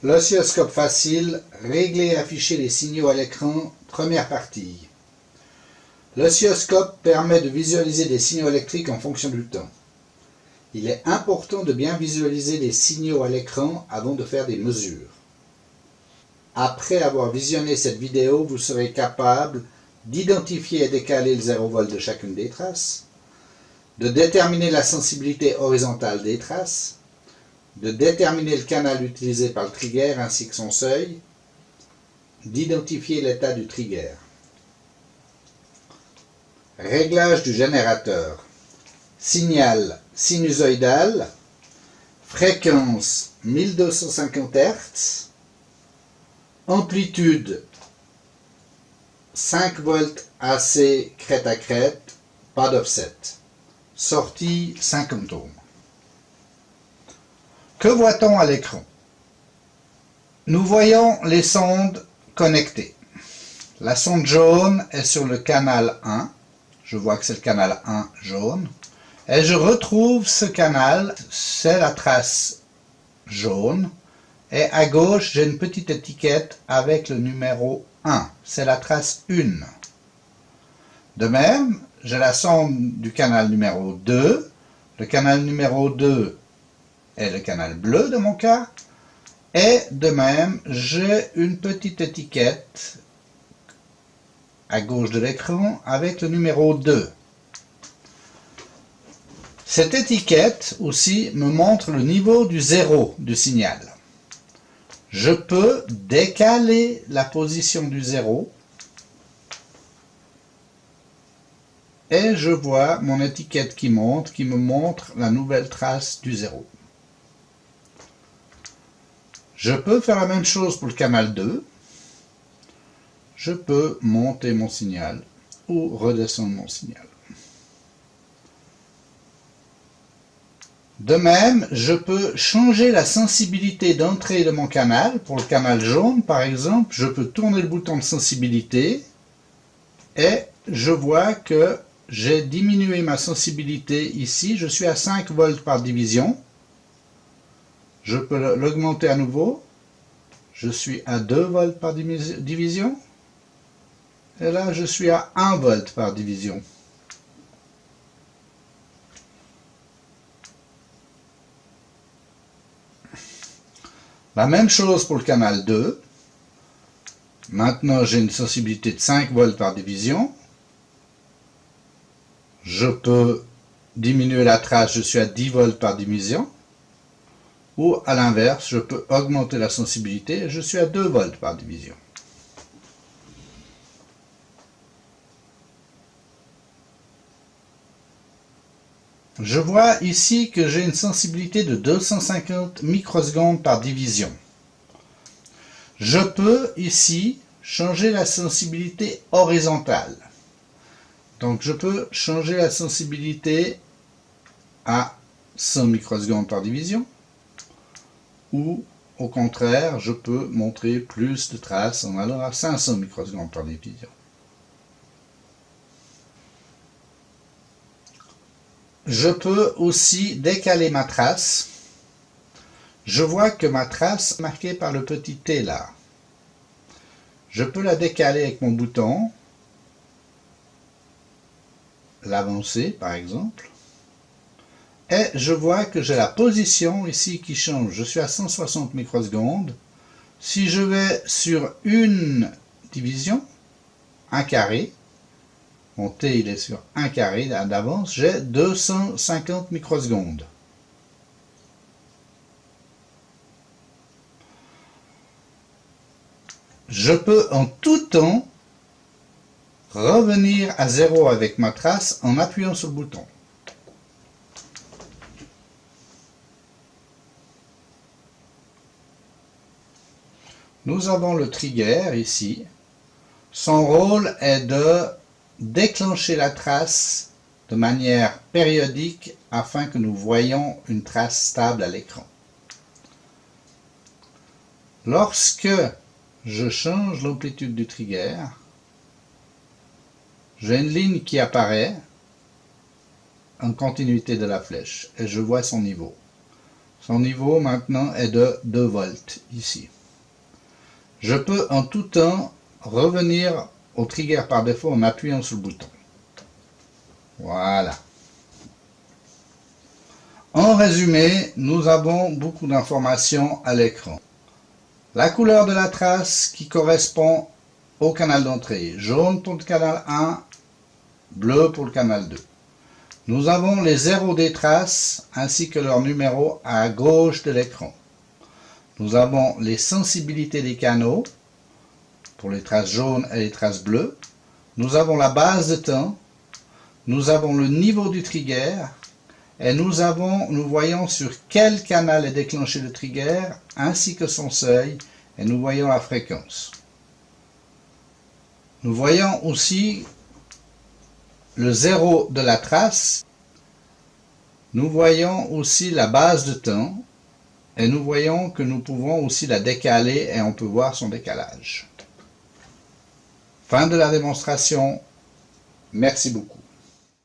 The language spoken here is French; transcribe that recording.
L'oscilloscope facile, régler et afficher les signaux à l'écran, première partie. L'oscilloscope permet de visualiser des signaux électriques en fonction du temps. Il est important de bien visualiser les signaux à l'écran avant de faire des mesures. Après avoir visionné cette vidéo, vous serez capable d'identifier et décaler le 0 V de chacune des traces, de déterminer la sensibilité horizontale des traces, de déterminer le canal utilisé par le trigger ainsi que son seuil, d'identifier l'état du trigger. Réglage du générateur. Signal sinusoïdal, fréquence 1250 Hz, amplitude 5 volts AC crête à crête, pas d'offset. Sortie 50 ohms. Que voit-on à l'écran? Nous voyons les sondes connectées. La sonde jaune est sur le canal 1. Je vois que c'est le canal 1 jaune. Et je retrouve ce canal, c'est la trace jaune. Et à gauche, j'ai une petite étiquette avec le numéro 1. C'est la trace 1. De même, j'ai la sonde du canal numéro 2. Le canal numéro 2 est le canal bleu de mon cas. Et de même, j'ai une petite étiquette à gauche de l'écran avec le numéro 2. Cette étiquette aussi me montre le niveau du zéro du signal. Je peux décaler la position du zéro et je vois mon étiquette qui me montre la nouvelle trace du zéro. Je peux faire la même chose pour le canal 2. Je peux monter mon signal ou redescendre mon signal. De même, je peux changer la sensibilité d'entrée de mon canal. Pour le canal jaune, par exemple, je peux tourner le bouton de sensibilité et je vois que j'ai diminué ma sensibilité ici. Je suis à 5 volts par division. Je peux l'augmenter à nouveau. Je suis à 2 volts par division. Et là, je suis à 1 volt par division. La même chose pour le canal 2. Maintenant, j'ai une sensibilité de 5 volts par division. Je peux diminuer la trace, je suis à 10 volts par division. Ou à l'inverse, je peux augmenter la sensibilité, je suis à 2 volts par division. Je vois ici que j'ai une sensibilité de 250 microsecondes par division. Je peux ici changer la sensibilité horizontale. Donc je peux changer la sensibilité à 100 microsecondes par division. Ou au contraire, je peux montrer plus de traces en allant à 500 microsecondes par division. Je peux aussi décaler ma trace. Je vois que ma trace est marquée par le petit T là. Je peux la décaler avec mon bouton, l'avancer par exemple, et je vois que j'ai la position ici qui change. Je suis à 160 microsecondes. Si je vais sur une division, un carré, mon T il est sur 1 carré d'avance, j'ai 250 microsecondes. Je peux en tout temps revenir à 0 avec ma trace en appuyant sur le bouton. Nous avons le trigger ici. Son rôle est de déclencher la trace de manière périodique afin que nous voyions une trace stable à l'écran. Lorsque je change l'amplitude du trigger, j'ai une ligne qui apparaît en continuité de la flèche et je vois son niveau. Son niveau maintenant est de 2 volts ici. Je peux en tout temps revenir au trigger par défaut en appuyant sur le bouton. Voilà. En résumé, nous avons beaucoup d'informations à l'écran. La couleur de la trace qui correspond au canal d'entrée, jaune pour le canal 1, bleu pour le canal 2. Nous avons les zéros des traces ainsi que leur numéro à gauche de l'écran. Nous avons les sensibilités des canaux pour les traces jaunes et les traces bleues. Nous avons la base de temps. Nous avons le niveau du trigger. Et nous voyons sur quel canal est déclenché le trigger ainsi que son seuil. Et nous voyons la fréquence. Nous voyons aussi le zéro de la trace. Nous voyons aussi la base de temps et nous voyons que nous pouvons aussi la décaler et on peut voir son décalage. Fin de la démonstration. Merci beaucoup.